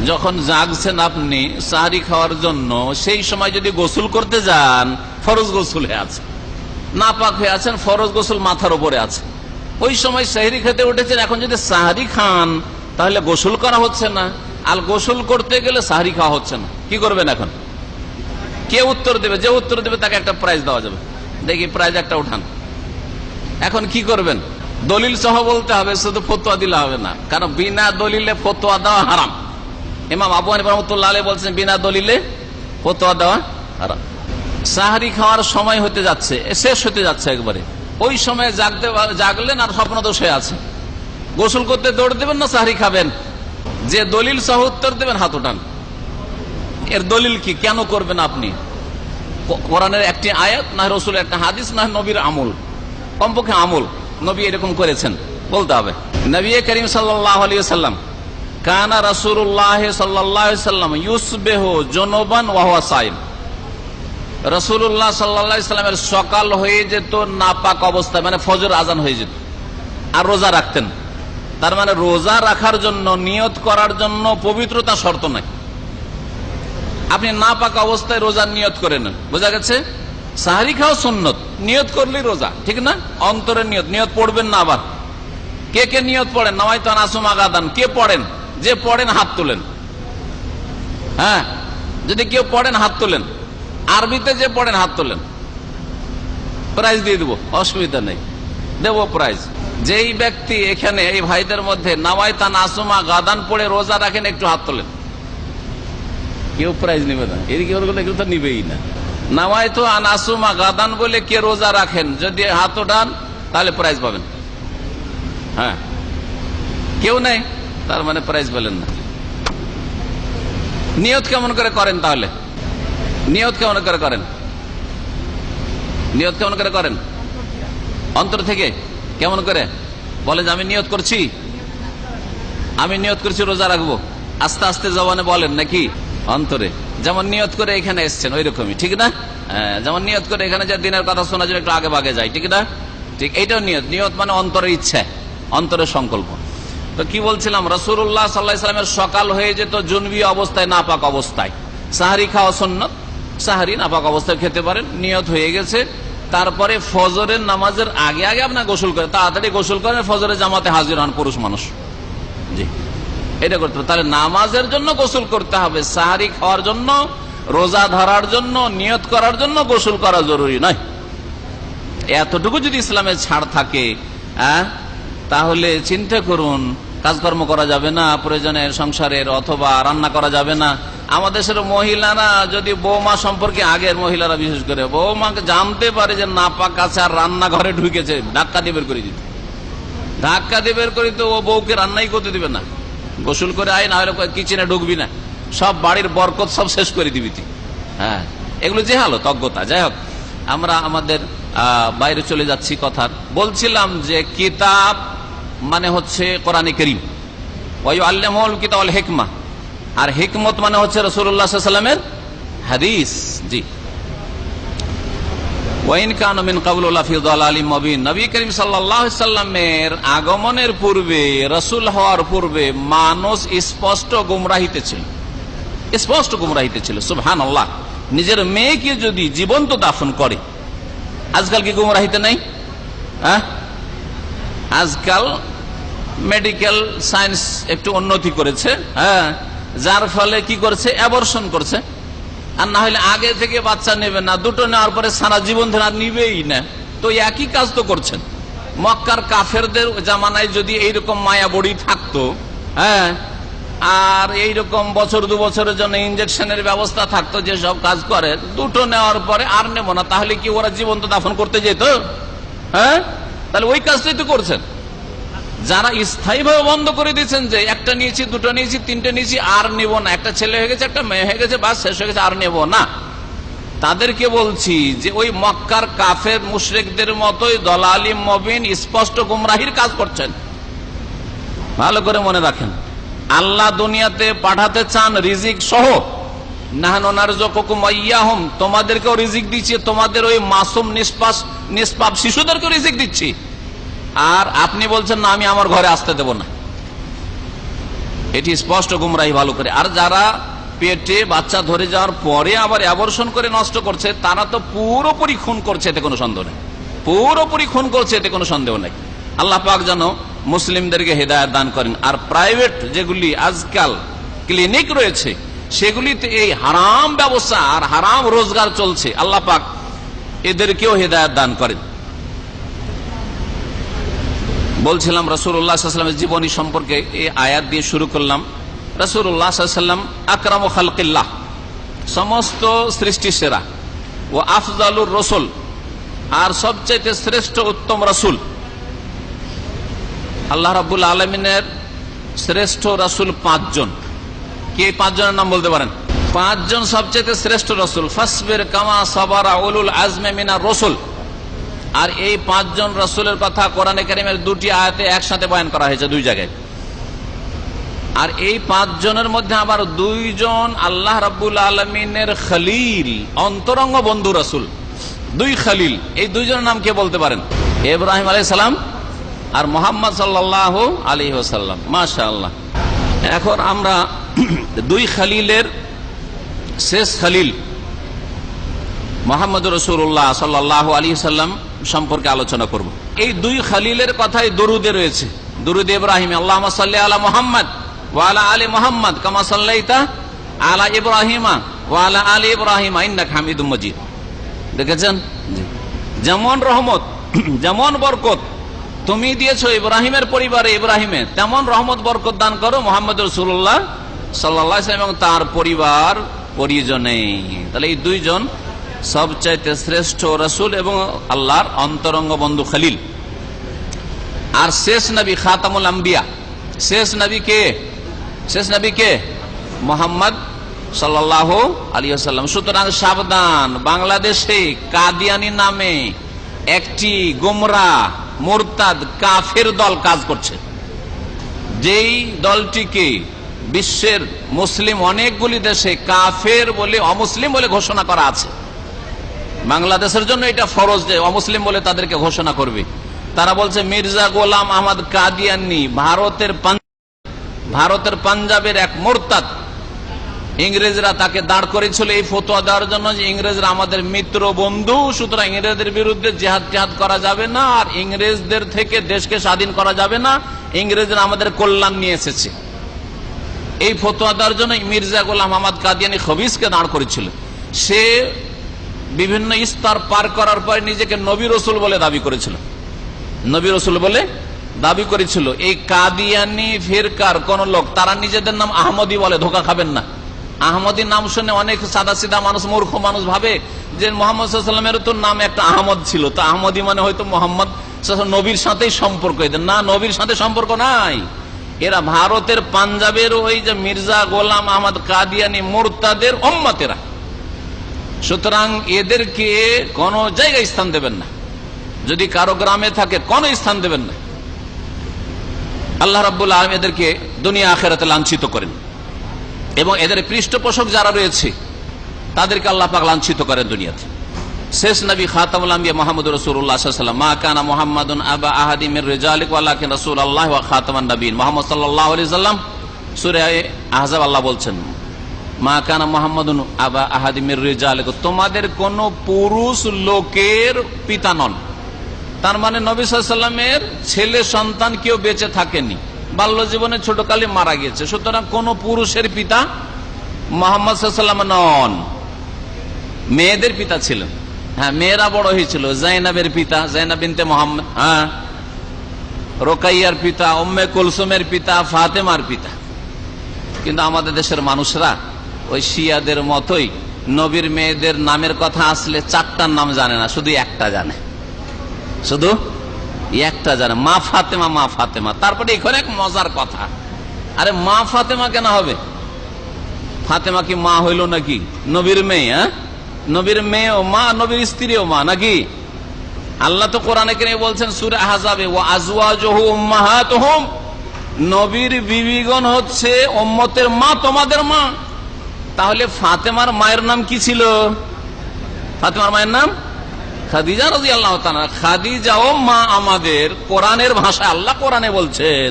যখন জাগছেন আপনি সাহরি খাওয়ার জন্য, সেই সময় যদি গোসল করতে যান, ফরজ গোসল হয়ে আছে, নাপাক হয়ে আছেন, ফরজ গোসল মাথার উপরে আছে, ওই সময় সাহরি খেতে উঠেছেন, এখন যদি সাহরি খান তাহলে গোসল করা হচ্ছে না, আর গোসল করতে গেলে সাহরি খাওয়া হচ্ছে না, কি করবেন এখন? কে উত্তর দেবে? যে উত্তর দেবে তাকে একটা প্রাইজ দেওয়া যাবে। দেখি প্রাইজ একটা উঠান। এখন কি করবেন? দলিল সহ বলতে হবে, শুধু ফতোয়া দিলে হবে না, কারণ বিনা দলিলে ফতোয়া দেওয়া হারাম। ইমাম আবু হানিফা রাহমাতুল্লাহ আলাইহি বলছেন বিনা দলিলে ফতোয়া দেওয়া হারাম। সাহরি খাওয়ার সময় হতে যাচ্ছে, শেষ হতে যাচ্ছে একবারে, ওই সময় জাগলেন আর স্বপ্ন দোষ হয়ে আছে, গোসল করতে দৌড় দেবেন না সাহরি খাবেন? যে দলিল সহ উত্তর দেবেন হাত উঠান। এর দলিল কি? কেন করবেন আপনি? কোরআনের একটি আয়াত, না রসুলের একটা হাদিস, না নবীর আমল, কমপক্ষে আমল নবী এরকম করেছেন বলতে হবে। নবী করিম সাল্লাল্লাহু আলাইহি ওয়াসাল্লাম কানা রাসূলুল্লাহ সাল্লাল্লাহু আলাইহি ওয়াসাল্লাম ইউসবিহু জুনুবান ওয়া হুয়া সাইম। রাসূলুল্লাহ সাল্লাল্লাহু আলাইহি ওয়াসাল্লামের সকাল হয়ে যেত নাপাক অবস্থায়, মানে ফজর আজান হয়ে যেত, আর রোজা রাখতেন। তার মানে রোজা রাখার জন্য, নিয়ত করার জন্য পবিত্রতা শর্ত নাই। আপনি নাপাক অবস্থায় রোজার নিয়ত করে নেন, বোঝা গেছে? সাহারি খাওয়া সুন্নত, নিয়ত করলেই রোজা, ঠিক না? অন্তরের নিয়ত, নিয়ত পড়বেন না। আবার কে কে নিয়ত পড়েন? নাওয়াইতু আন আসুমা গাদান, কে পড়েন? যে পড়েন হাত তোলেন। হ্যাঁ, যদি কেউ পড়েন হাত তোলেন, আরবিতে যে পড়েন হাত তোলেন, প্রাইজ দিয়ে দেবো, অসুবিধা নেই, দেবো প্রাইজ। যেই ব্যক্তি এখানে এই ভাইদের মধ্যে নাওয়াইতু আন আসুমা গাদান পড়ে রোজা রাখেন, একটু হাত তোলেন। কেউ প্রাইজ নিবে না, এদিকে এগুলো তো নিবেই না। নাওয়াইতু আন আসুমা গাদান বলে কে রোজা রাখেন, যদি হাত ওঠান তাহলে প্রাইজ পাবেন। হ্যাঁ, কেউ নেই, তার মানে প্রাইজ পেলেন না। নিয়ত কেমন করে করেন তাহলে? নিয়ত কেমন করে করেন? নিয়ত কেমন করে করেন? অন্তর থেকে। কেমন করে বলে যে আমি নিয়ত করছি, আমি নিয়ত করছি রোজা রাখবো, আস্তে আস্তে জবানে বলেন নাকি অন্তরে? যেমন নিয়ত করে এখানে এসছেন ওই রকমই, ঠিক না? যেমন নিয়ত করে এখানে যে দিনের কথা শোনার জন্য একটু আগে ভাগে যায়, ঠিক না? ঠিক, এইটাও নিয়ত। নিয়ত মানে অন্তরের ইচ্ছা, অন্তরের সংকল্প। তো কি বলছিলাম, রাসূলুল্লাহ সাল্লাল্লাহু আলাইহি ওয়াসাল্লামের সকাল হয়ে যেত জুনবি অবস্থায়, নাপাক অবস্থায়। সাহারি খাওয়া সুন্নাত, সাহারি নাপাক অবস্থায় খেতে পারেন, নিয়ত হয়ে গেছে। তারপরে ফজরের নামাজের আগে আগে আপনার গোসল করেন, তাড়াতাড়ি গোসল করেন, ফজরের জামাতে হাজির হন পুরুষ মানুষ। জি, এটা করতে হবে। তাহলে নামাজের জন্য গোসল করতে হবে, সাহারি খাওয়ার জন্য, রোজা ধরার জন্য, নিয়ত করার জন্য গোসল করা জরুরি নয়। এতটুকু যদি ইসলামের ছাড় থাকে, তাহলে চিন্তা করুন, কাজকর্ম করা যাবে না প্রয়োজনের সংসারের, অথবা রান্না করা যাবে না। আমাদের দেশের মহিলারা যদি বৌমা সম্পর্কে, আগের মহিলারা বিশেষ করে বৌমাকে জানতে পারে যে নাপাক আছে আর রান্নাঘরে ঢুকেছে, ধাক্কা দিয়ে বের করে দিত। ধাক্কা দিয়ে বের করে তো ও বউকে রান্নাই করতে দিবে না। গোসল করে আয়, না হলে কিচেনে ঢুকবি না, সব বাড়ির বরকত সব শেষ করে দিবি তুই। হ্যাঁ, এগুলো যে হালত, অজ্ঞতা। যাই হোক, আমরা আমাদের বাইরে চলে যাচ্ছি কথার। বলছিলাম যে কিতাব মানে হচ্ছে কোরআনে কারীম, ওয়া ইউআল্লিমুল কিতাব ওয়াল হিকমা, আর হিকমত মানে হচ্ছে রাসূলুল্লাহ সাল্লাল্লাহু আলাইহি ওয়াসাল্লামের হাদিস। জি, ওয়াইন কানু মিন ক্বাবলু লাফি যালালিম মুবিন। নবী করিম সাল্লাল্লাহু আলাইহি ওয়াসাল্লামের আগমনের পূর্বে, রাসূল হওয়ার পূর্বে মানুষ স্পষ্ট গুমরাহিতে ছিল, স্পষ্ট গুমরাহিতে ছিল। সুবহানাল্লাহ, নিজের মেয়েকে যদি জীবন্ত দাফন করে, আজকাল কি গুমরাহিতে নাই? হ্যাঁ, আজকাল মেডিকেল সায়েন্স একটু উন্নতি করেছে, হ্যাঁ, যার ফলে কি করছে, অ্যাবর্শন করছে। আর না হলে আগে থেকে বাচ্চা নেবে না, দুটো নেওয়ার পরে সারা জীবন ধরে আর নিবেই না। তো একই কাজ তো করছেন। মক্কার কাফেরদের জামানায় যদি এইরকম মায়া বড়ি থাকতো, হ্যাঁ, আর এইরকম বছর দু বছরের জন্য ইনজেকশনের ব্যবস্থা থাকতো, যে সব কাজ করে, দুটো নেওয়ার পরে আর নেব না, তাহলে কি ওরা জীবন্ত দাফন করতে যেত? হ্যাঁ, তাহলে ওই কাজটাই তো করছেন। যারা স্থায়ীভাবে বন্ধ করে দিয়েছেন যে একটা নিয়েছি, দুটো নিয়েছি, তিনটে নিয়েছি, আর নেব না, একটা ছেলে হয়ে গেছে, একটা মেয়ে হয়ে গেছে, বাস শেষ হয়ে গেছে, আর নেব না, তাদেরকে বলছি যে ওই মক্কার কাফের মুশরিকদের মতোই দলালি মুবিন, স্পষ্ট গুমরাহির কাজ করছেন। ভালো করে মনে রাখেন, আল্লাহ দুনিয়াতে পাঠাতে চান রিজিক সহ। নাহনু নারযুকুকুম ওয়া ইয়্যাহুম, তোমাদেরকেও রিজিক দিচ্ছি, তোমাদের ওই মাসুম নিষ্পাপ শিশুদেরকেও রিজিক দিচ্ছি। আর আপনি বলছেন না, আমি আমার ঘরে আসতে দেব না। এটি স্পষ্ট গুমরাহি, ভালো করে। আর যারা পেটে বাচ্চা ধরে যাওয়ার পরে আবার অ্যাবর্শন করে নষ্ট করছে, তারা তো পুরোপুরি খুন করছে, এতে কোনো সন্দেহ নেই, পুরোপুরি খুন করছে, এতে কোনো সন্দেহ নেই। আল্লাহ পাক যেন মুসলিমদেরকে হেদায়েত দান করেন। আর প্রাইভেট যেগুলি আজকাল ক্লিনিক রয়েছে, সেগুলিতে এই হারাম ব্যবসা আর হারাম রোজগার চলছে, আল্লাহ পাক এদেরকেও হেদায়েত দান করেন। বলছিলাম রাসূলুল্লাহ সাল্লাল্লাহু আলাইহি ওয়াসাল্লামের জীবনী সম্পর্কে এই আয়াত দিয়ে শুরু করলাম। রাসূলুল্লাহ সাল্লাল্লাহু আলাইহি ওয়াসাল্লাম আকরামু খালকিল্লাহ, সমস্ত সৃষ্টি সেরা, ও আফজালুর রাসূল, আর সবচেয়ে শ্রেষ্ঠ উত্তম রাসূল। আল্লাহ রাব্বুল আলামিনের শ্রেষ্ঠ রাসূল 5 জন। কে 5 জনের নাম বলতে পারেন? পাঁচজন সবচেয়ে শ্রেষ্ঠ রসুল, ফাসবির কামা সাবারা উলুল আজমে মিনার রসুল। আর এই পাঁচজন রসুলের কথা কোরআনে কারীমের দুটি আয়াতে একসাথে বয়ান করা হয়েছে, দুই জায়গায়। আর এই পাঁচজনের মধ্যে আবার দুইজন আল্লাহ রাব্বুল আলামিনের খলিল, অন্তরঙ্গ বন্ধু রসুল, দুই খলিল। এই দুইজনের নাম কে বলতে পারেন? ইব্রাহিম আলাইহিস সালাম আর মুহাম্মদ সাল্লাল্লাহু আলাইহি ওয়াসাল্লাম। মাশাআল্লাহ। এখন আমরা দুই খলিলের শেষ খলিল মুহাম্মদ রাসূলুল্লাহ সাল্লাল্লাহু আলাইহি ওয়াসাল্লাম সম্পর্কে আলোচনা করব। এই দুই খলিলের কথাই দরুদে রয়েছে। দরুদ ইব্রাহিম, আল্লাহুম্মা সাল্লি আলা মুহাম্মদ ওয়া আলা আলি মুহাম্মদ কামা সাল্লাইতা আলা ইব্রাহিমা ওয়া আলা আলি ইব্রাহিম ইন্নাকা হামিদুম মাজিদ। দেখেছেন, যেমন রহমত যেমন বরকত তুমি দিয়েছো ইব্রাহিমের পরিবারে ইব্রাহিমে, তেমন রহমত বরকত দান করো মুহাম্মদ রাসূলুল্লাহ সাল্লাল্লাহু আলাইহি ওয়াসাল্লাম এবং তার পরিবার পরিজনে। তাহলে এই দুইজন সবচাইতে শ্রেষ্ঠ রাসূল এবং আল্লাহর অন্তরঙ্গ বন্ধু খলিল। আর শেষ নবী খাতামুল আম্বিয়া, শেষ নবী কে? শেষ নবী কে? মুহাম্মদ সাল্লাল্লাহু আলাইহি ওয়াসাল্লাম। সুতরাং সাবধান, বাংলাদেশে কাদিয়ানি নামে একটি গোমরাহ মুরতাদ কাফের দল কাজ করছে, যেই দলটিকে বিশ্বের মুসলিম অনেকগুলি দেশে কাফের বলে, অমুসলিম বলে ঘোষণা করা আছে। বাংলাদেশের জন্য এটা ফরজ যে অমুসলিম বলে তাদেরকে ঘোষণা করবে। তারা বলছে মির্জা গোলাম আহমদ কাদিয়ানি ভারতের পাঞ্জাবের এক মুরতাদ। ইংরেজরা তাকে দাঁড় করেছিল এই ফতোয়া দেওয়ার জন্য যে ইংরেজরা আমাদের মিত্র বন্ধু, সুতরাং ইংরেজদের বিরুদ্ধে জিহাদ করা যাবে না, আর ইংরেজদের থেকে দেশকে স্বাধীন করা যাবে না, ইংরেজরা আমাদের কল্যাণ নিয়ে এসেছে। এই ফতোয়া দেওয়ার জন্য মির্জা গোলাম আহমদ কাদিয়ানি খবিসকে দাঁড় করেছিল। সে বিভিন্ন স্তর পার করার পর নিজেকে নবী রসুল বলে দাবি করেছিল, নবী রসুল বলে দাবি করেছিল। এই কাদিয়ানি ফিরকার কোন লোক, তারা নিজেদের নাম আহমদী বলে, ধোকা খাবেন না। আহমদী নাম শুনে অনেক সাদা সিধা মানুষ, মূর্খ মানুষ ভাবে যে মোহাম্মদ সাল্লাল্লাহু আলাইহি ওয়াসাল্লামের তো নাম একটা আহমদ ছিল, তো আহমদী মানে হয়তো মোহাম্মদ নবীর সাথেই সম্পর্ক। এদের না, নবীর সাথে সম্পর্ক নাই। এরা ভারতের পাঞ্জাবের ওই যে মির্জা গোলাম আহমদ কাদিয়ানি মুরতাদের উম্মতেরা। সুতরাং এদেরকে কোন জায়গায় স্থান দেবেন না, যদি কারো গ্রামে থাকে কোন স্থান দেবেন না। আল্লাহ রাব্বুল আলামিন এদেরকে দুনিয়া আখিরাতে লাঞ্ছিত করেন এবং এদের পৃষ্ঠপোষক যারা রয়েছে তাদেরকে আল্লাহ পাক লাঞ্ছিত করেন দুনিয়াতে। শেষ নবী খাতামুল আম্বিয়া মুহাম্মদুর রাসূলুল্লাহ সাল্লাল্লাহু আলাইহি ওয়াসাল্লাম, মা কানা মুহাম্মাদুন আবা আহাদি মির রিজালিকুম ওয়ালাকিন রাসূলুল্লাহ ওয়া খাতামান নবিয়্যিন। মুহাম্মদ সাল্লাল্লাহু আলাইহি ওয়াসাল্লাম, সূরা আহজাব আল্লাহ বলছেন, মা কানা মুহাম্মাদুন আবা আহাদি মির রিজালিকুম, তোমাদের কোন পুরুষ লোকের পিতা নন। তার মানে নবী সাল্লাল্লাহু আলাইহি ওয়াসাল্লামের ছেলে সন্তান কেউ বেঁচে থাকেনি, বাল্য জীবনে ছোটকালে মারা গিয়েছে। সুতরাং কোন পুরুষের পিতা মুহাম্মদ সাল্লাল্লাহু আলাইহি ওয়াসাল্লাম নন, মেয়েদের পিতা ছিলেন। হ্যাঁ, মেয়েরা বড় হয়েছিল। জাইনাবের পিতা জাইনাব বিনতে মুহাম্মদ, হ্যাঁ, রোকাইয়ার পিতা, উম্মে কুলসুমের পিতা, ফাতেমার পিতা। কিন্তু আমাদের দেশের মানুষরা ওই শিয়াদের মতোই নবীর মেয়েদের নামের কথা আসলে চারটার নাম জানে না, শুধু একটা জানে, শুধু একটা জানে, মা ফাতেমা, মা ফাতেমা। তারপরে এখানে এক মজার কথা, আরে মা ফাতেমা কেন হবে? ফাতেমা কি মা হইল নাকি? নবীর মেয়ে, হ্যাঁ, নবীর মেয়েও মা, নবীর স্ত্রীও মা নাকি? আল্লাহ তো কোরআনে কারীমে বলছেন সূরা আহজাবে, ওয়া আজওয়াজুহু উম্মাহাতুহুম, নবীর বিবিগণ হচ্ছে উম্মতের মা, তোমাদের মা। তাহলে ফাতেমার মায়ের নাম কি ছিল? ফাতেমার মায়ের নাম খাদিজা রাদিয়াল্লাহু তাআলা। খাদিজাও মা আমাদের, কোরআনের ভাষায় আল্লাহ কোরআনে বলছেন।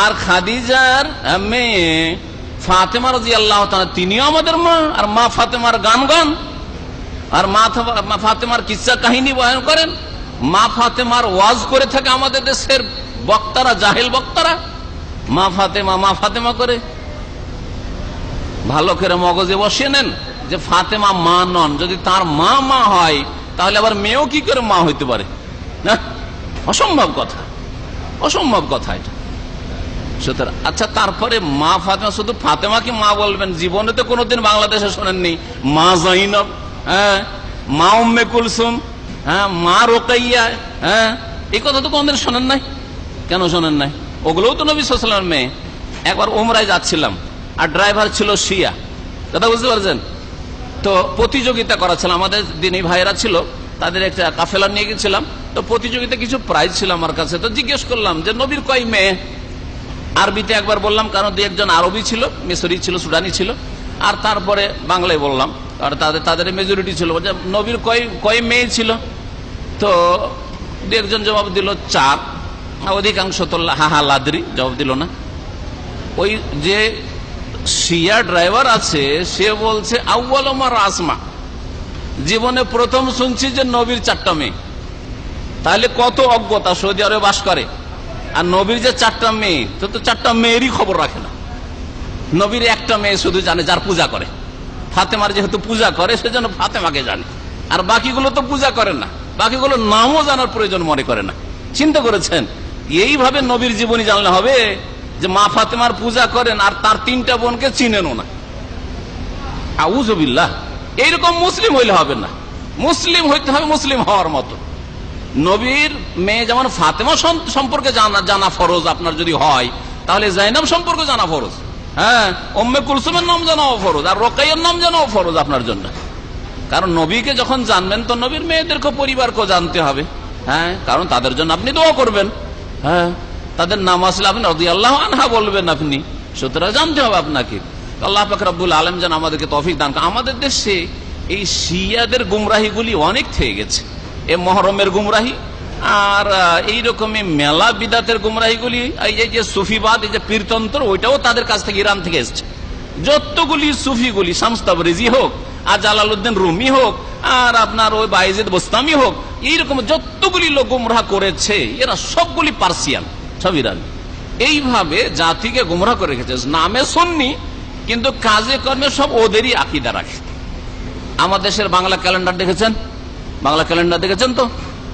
আর খাদিজার মেয়ে ফাতেমা রাদিয়াল্লাহু তাআলা, তিনিও আমাদের মা। আর মা ফাতেমার গান আর মা ফাতেমার কিচ্ছা কাহিনী বয়ান করেন, মা ফাতেমার ওয়াজ করে থাকে আমাদের দেশের বক্তারা, জাহেল বক্তারা, মা ফাতেমা মা ফাতেমা করে। ভালো করে মগজে বসিয়ে নেন যে ফাতেমা মা নন। যদি তার মা মা হয় তাহলে আবার মেয়েও কি করে মা হইতে পারে? না, অসম্ভব কথা, অসম্ভব কথা এটা। সুতরাং আচ্ছা, তারপরে মা ফাতেমা, শুধু ফাতেমাকে মা বলবেন? জীবনে তো কোনোদিন বাংলাদেশে শোনেননি মা জাইনব, হ্যাঁ, মা উম্মে কুলসুম, হ্যাঁ, মা রোকাইয়া, হ্যাঁ, এই কথা তো কোনদিন শোনেন নাই। কেন শোনেন নাই? ওগুলোও তো নবী সাল্লাল্লাহু আলাইহি ওয়াসাল্লামের মেয়ে। একবার উমরায় যাচ্ছিলাম আর ড্রাইভার ছিল শিয়া। কথা বুঝতে পারছেন? তো প্রতিযোগিতা করা ছিল, আমাদের দিনী ভাইয়েরা ছিল, তাদের একটা কাফেলা নিয়ে গেছিলাম। তো প্রতিযোগিতা কিছু প্রাইজ ছিল আমার কাছে। তো জিজ্ঞেস করলাম যে নবীর কয় মেয়ে? আরবিতে একবার বললাম, কারণ দু একজন আরবি ছিল, মিশরি ছিল, সুডানি ছিল। আর তারপরে বাংলায় বললাম, আর তাদের মেজরিটি ছিল। নবীর কয় মেয়ে ছিল? তো দু একজন জবাব দিল 4, অধিকাংশ তো হাহা লাদ্রি জবাব দিল না। ওই যে শিয়া ড্রাইভার আছে সে বলছে আউয়াল ওমর আসমা, জীবনে প্রথম শুনছি যে নবীর 4টা মেয়ে। তাহলে কত অজ্ঞতা, সৌদি আরবে বাস করে। আর নবীর যে 4টা মেয়ে, তো 4টা মেয়েরই খবর রাখে না। নবীর একটা মেয়ে শুধু জানে, যার পূজা করে। ফাতেমার যেহেতু পূজা করে সেজন্য ফাতেমাকে জানে, আর বাকিগুলো তো পূজা করে না, বাকিগুলো নামও জানার প্রয়োজন মনে করে না। চিন্তা করেছেন? এইভাবে নবীর জীবনী জানলে হবে যে মা ফাতেমার পূজা করেন আর তার 3টা বোনকে চিনেনও না। আউযুবিল্লাহ। এইরকম মুসলিম হইলে হবে না, মুসলিম হইতে হবে মুসলিম হওয়ার মতো। নবীর মেয়ে যেমন ফাতেমা সম্পর্কে জানা ফরজ আপনার যদি হয়, তাহলে জাইনাব সম্পর্কে জানা ফরজ। হ্যাঁ, উম্মে কুলসুমের নাম জানাও ফরজ, আর রোকাইয়ার নাম জানাও ফরজ আপনার জন্য। কারণ নবীকে যখন জানবেন তো নবীর মেয়েদেরকে, পরিবারকে জানতে হবে। হ্যাঁ, কারণ তাদের জন্য আপনি দোয়া করবেন। হ্যাঁ, তাদের নাম আসলে আপনি রাদিয়াল্লাহু আনহা বলবেন আপনি, সুতরাং জানতে হবে আপনাকে। আল্লাহ পাক রব্বুল আলামিন যেন আমাদেরকে তৌফিক দান করেন। আমাদের দেশে এই শিয়াদের গুমরাহিগুলি অনেক থেকে গেছে। এ মহরমের গুমরাহি আর এইরকমই মেলা বিদাতের গুমরাহিগুলি, এই যে সুফিবাদ, এই যে পীরতন্ত্র, ওইটাও তাদের কাছ থেকে, ইরান থেকে এসছে। যতগুলি সুফিগুলি, শামস তাবরিজি হোক, আর জালালউদ্দিন রুমি হোক, আর আপনার ওই বাইজিদ বোস্তামি হোক, এইরকম যতগুলি লোক গুমরাহ করেছে, এরা সবগুলি পার্সিয়ান, সব ইরানি। এইভাবে জাতিকে গুমরাহ করে রেখেছে। নামে সুন্নি, কিন্তু কাজে কর্মে সব ওদেরই আকীদা রাখে। আমাদের দেশের বাংলা ক্যালেন্ডার দেখেছেন? বাংলা ক্যালেন্ডার দেখেছেন তো,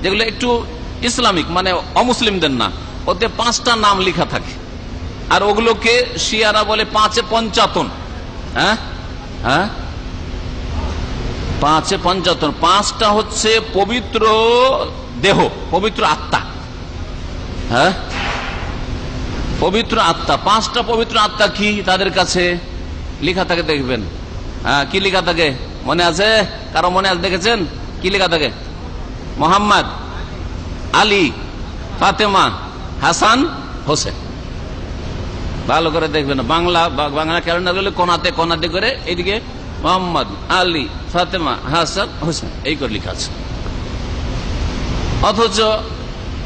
যেগুলো একটু ইসলামিক, মানে অমুসলিমদের না, ওতে 5টা নাম লেখা থাকে। আর ওগুলোকে শিয়ারা বলে 5-এ 55। হ্যাঁ হ্যাঁ, 5-এ 55। 5টা হচ্ছে পবিত্র দেহ, পবিত্র আত্মা। হ্যাঁ, পবিত্র আত্মা। 5টা পবিত্র আত্মা কি তাদের কাছে লেখা থাকে দেখবেন। হ্যাঁ, কি লেখা থাকে মনে আছে? কারো মনে আছে? দেখেছেন কি লেখা থাকে? মোহাম্মদ, আলী, ফাতেমা, হাসান, হোসেন। ভালো করে দেখবেন, বাংলা ক্যালেন্ডার গুলো কোনাতে কোনাতে করে এইদিকে মোহাম্মদ, আলী, ফাতেমা, হাসান, হোসেন এই করে লেখা আছে। অথচ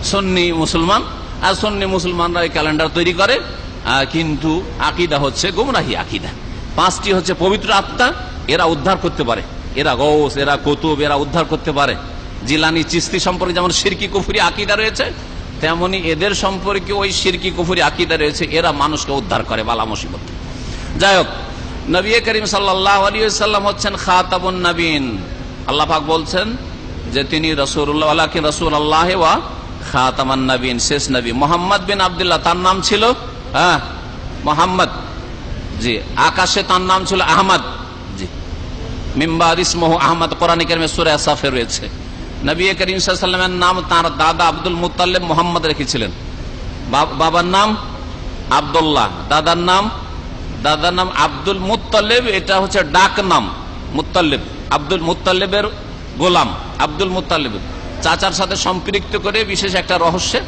সুন্নি মুসলমান, আর সুন্নি মুসলমানরা এই ক্যালেন্ডার তৈরি করে, কিন্তু আকীদা হচ্ছে গুমরাহি আকীদা। 5টি হচ্ছে পবিত্র আত্মা, এরা উদ্ধার করতে পারে। এরা গৌস, এরা কুতুব, এরা উদ্ধার করতে পারে। জিলানি, চিশতি সম্পর্কে যেমন শিরকি কুফরি আকীদা রয়েছে, তেমনি এদের সম্পর্কে ওই শিরকি কুফরি আকীদা রয়েছে। এরা মানুষকে উদ্ধার করে বালা মুসিবত। যাই হোক, নবী করিম সাল্লাল্লাহু আলাইহি ওয়াসাল্লাম হচ্ছেন খাতামুন নবীন। আল্লাহ পাক বলছেন যে তিনি রাসূলুল্লাহ, ওয়ালাকিন রাসূলুল্লাহ ওয়া খাতামান নবীন, শেষ নবী। মুহাম্মদ বিন আব্দুল্লাহ তার নাম ছিল, হ্যাঁ মুহাম্মদ, জি। আকাশে তার নাম ছিল আহমদ, জি। মিন বাদ ইসমুহু আহমদ, কোরআনে কারিমে সূরা সাফে রয়েছে। নবী করিম সাল্লাল্লাহু আলাইহি ওয়াসাল্লামের নাম তার দাদা আব্দুল মুত্তালিব মুহাম্মদ রেখেছিলেন। বাবার নাম আব্দুল্লাহ, দাদার নাম আব্দুল মুত্তালিব। এটা হচ্ছে ডাক নাম মুত্তালিব, আব্দুল মুত্তালিবের গোলাম আব্দুল মুত্তালিব। চাচার সাথে সম্পৃক্ত করে বিশেষ একটা রহস্যে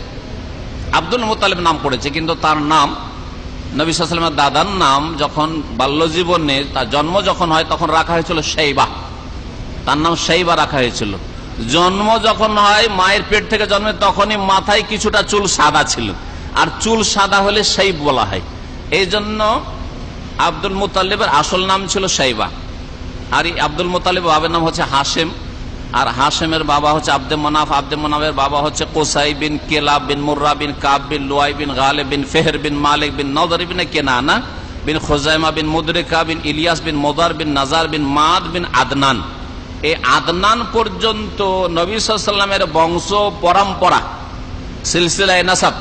আব্দুল মুত্তালিব নাম পড়েছে, কিন্তু তার নাম, নবী সাল্লাল্লাহু আলাইহি ওয়াসাল্লামের দাদার নাম যখন বাল্য জীবনে তার জন্ম যখন হয় তখন রাখা হয়েছিল শাইবা। তার নাম শাইবা রাখা হয়েছিল। জন্ম যখন হয়, মায়ের পেট থেকে জন্মে, তখনই মাথায় কিছুটা চুল সাদা ছিল, আর চুল সাদা হলে শাইব বলা হয়। এই জন্য আব্দুল মুত্তালিবের আসল নাম ছিল শাইবা। আর এই আব্দুল মুত্তালিব বাবার নাম হচ্ছে হাশেম, আর হাশেমের বাবা হচ্ছে আব্দে মনাফ, আব্দে মনাফের বাবা হচ্ছে কোসাই বিন কেলাব বিন মুর্রা বিন কাব বিন লুয়াই বিন গালেব বিন ফেহর বিন মালিক বিন নদর বিন কেনানা বিন খুজাইমা বিন মুদরিকা বিন ইলিয়াস বিন মোদার বিন নাজার বিন মাদ বিন আদনান। এই আদনান পর্যন্ত নবী সাল্লাল্লাহু আলাইহি ওয়াসাল্লামের বংশ পরম্পরা, সিলসিলায়ে নাসাব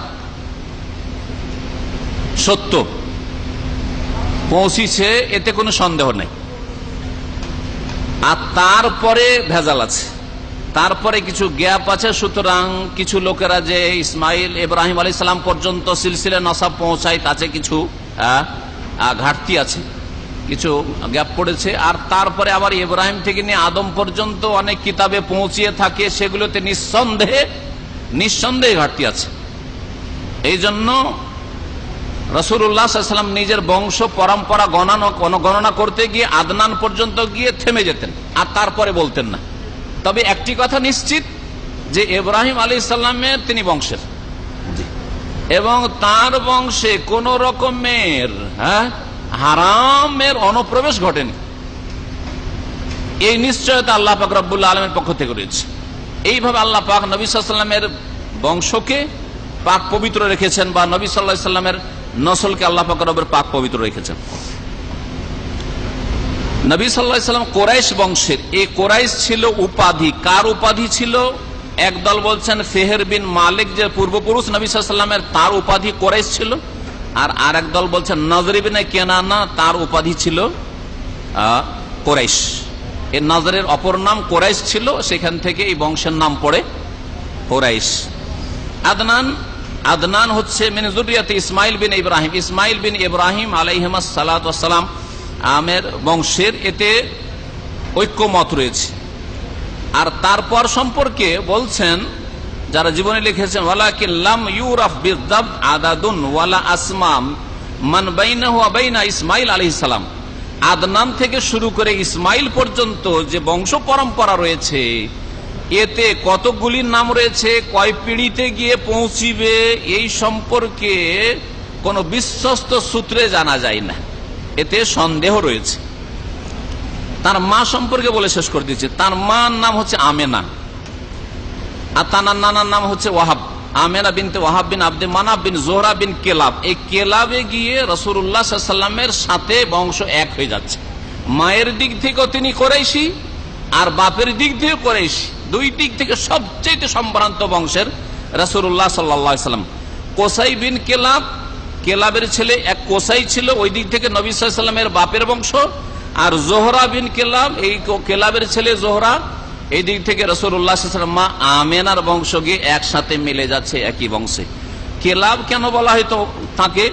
সত্য পৌঁছিছে, এতে কোনো সন্দেহ নেই। আর তারপরে ভেজাল আছে, তারপরে কিছু গ্যাপ আছে। সুতরাং কিছু লোকেরা যে ইসমাইল ইব্রাহিম আলাইহিস সালাম পর্যন্ত সিলসিলা নাসাব পৌঁছায়, তাতে কিছু ঘাটতি আছে। কিছু গ্যাপ পড়েছে। আর তারপরে আবার ইব্রাহিম থেকে নিয়ে আদম পর্যন্ত অনেক কিতাবে পৌঁছিয়ে থাকে, সেগুলোতে নিঃসন্দেহে ঘাটতি আছে। এই জন্য রাসূলুল্লাহ সাল্লাল্লাহু আলাইহি ওয়াসাল্লাম নিজের বংশ পরম্পরা গণনা করতে গিয়ে আদনান পর্যন্ত গিয়ে থেমে যেতেন, আর তারপরে বলতেন না। তবে একটি কথা নিশ্চিত যে ইব্রাহিম আলাইহিস সালামের তিনি বংশের, এবং তার বংশে কোন রকমের হারামের অনুপ্রবেশ ঘটেনি, এই নিশ্চয়তা আল্লাহ পাক রব্বুল আলামিনের পক্ষ থেকে রয়েছে। এইভাবে আল্লাহ পাক নবী সাল্লাল্লাহু আলাইহি ওয়াসাল্লামের বংশকে পাক পবিত্র রেখেছেন, বা নবী সাল্লাল্লাহু আলাইহি ওয়াসাল্লামের নসলকে আল্লাহ পাক রব্বুল পাক পবিত্র রেখেছেন। নবী সাল্লাল্লাহু আলাইহি ওয়াসাল্লাম কুরাইশ বংশের। এই কুরাইশ ছিল উপাধি। কার উপাধি ছিল? একদল বলছেন ফেহের বিন মালিক, যে পূর্বপুরুষ নবী সাল্লাল্লাহু আলাইহি ওয়াসাল্লামের, তার উপাধি কুরাইশ ছিল। আর একদল বলছেন নজর ইবনে কেনানা, তার উপাধি ছিল কুরাইশ। এই নজরের অপর নাম কুরাইশ ছিল, সেখান থেকে এই বংশের নাম পড়ে কুরাইশ। আদনান হচ্ছে মিন যুররিয়াতি ইসমাইল বিন ইব্রাহিম, ইসমাইল বিন ইব্রাহিম আলাইহিমাস সালাতু ওয়াস সালাম আমের বংশের। এতে ঐক্যমত রয়েছে। আর তারপর সম্পর্কে বলছেন যারা জীবনে লিখেছেন, ওয়ালাকিন লাম ইউরাফ বিযযাব আদাদুন ওয়ালা আসমাম মান বাইনাহু ওয়া বাইনা ইসমাইল আলাইহিস সালাম। আদনান থেকে শুরু করে ইসমাইল পর্যন্ত যে বংশ পরম্পরা রয়েছে, এতে কতগুলি নাম রয়েছে, কয় পিঢ়িতে গিয়ে পৌঁছিবে, এই সম্পর্কে কোন বিশ্বস্ত সূত্রে জানা যায় না, এতে সন্দেহ রয়েছে। তার মা সম্পর্কে বলে শেষ করে দিচ্ছে। তার মার নাম হচ্ছে আমেনা, আর তার নানার নাম হচ্ছে ওয়াহাব। আমেনা বিনতে ওয়াহাব বিন আব্দে মানাফ বিন জোহরা বিন কেলাব। এই কেলাবে গিয়ে রাসূলুল্লাহ সাল্লাল্লাহু আলাইহি ওয়াসাল্লামের সাথে বংশ এক হয়ে যাচ্ছে। মায়ের দিক থেকেও তিনি কুরাইশি, আর বাপের দিক থেকে কুরাইশি, দুই দিক থেকে সবচেয়ে সম্ভ্রান্ত বংশের রাসূলুল্লাহ সাল্লাল্লাহু আলাইহি ওয়াসাল্লাম। কোসাই বিন কেলাব, কেলাবের ছেলে এক কোসাই ছিল, ওই দিক থেকে নবী সাল্লাল্লাহু আলাইহি ওয়াসাল্লামের বাপের বংশ। আর জোহরা বিন কেলাব, এই কেলাবের ছেলে জোহরা, এই দিক থেকে রাসূলুল্লাহ সাল্লাল্লাহু আলাইহি ওয়াসাল্লাম মা আমেনার বংশ গিয়ে একসাথে মিলে যাচ্ছে একই বংশে। কেলাব কেন বলা হয়তো তাকে?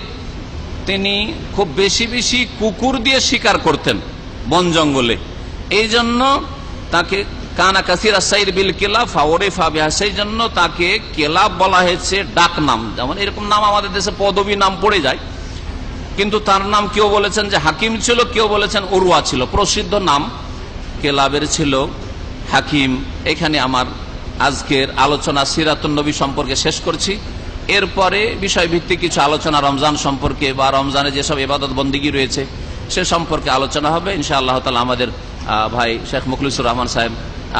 তিনি খুব বেশি বেশি কুকুর দিয়ে শিকার করতেন বন জঙ্গলে, এই জন্য তাকে কানা কাসির আসাইর বিল কেলাব ফাওরিফা বিহা, সেই জন্য তাকে কেলাব বলা হয়েছে ডাক নাম। যেমন এরকম নাম আমাদের দেশে পদবী নাম পড়ে যায়, কিন্তু তার নাম কেউ বলেছেন যে হাকিম ছিল, কেউ বলেছেন উরওয়া ছিল। প্রসিদ্ধ নাম কেলাবের ছিল হাকিম। এখানে আমার আজকের আলোচনা সিরাতুন নবী সম্পর্কে শেষ করছি। এরপরে বিষয়ভিত্তিক কিছু আলোচনা রমজান সম্পর্কে, বা রমজানে যেসব ইবাদত বন্দিগি রয়েছে সে সম্পর্কে আলোচনা হবে ইনশাআল্লাহ তাআলা। আমাদের ভাই শেখ মুখলিসুর রহমান সাহেব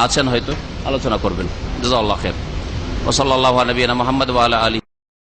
আছেন, হয়তো আলোচনা করবেন। জাযাকাল্লাহু খাইর। ওয়া সাল্লাল্লাহু আলা নবিয়িনা মুহাম্মদ ওয়া আলা আলিহি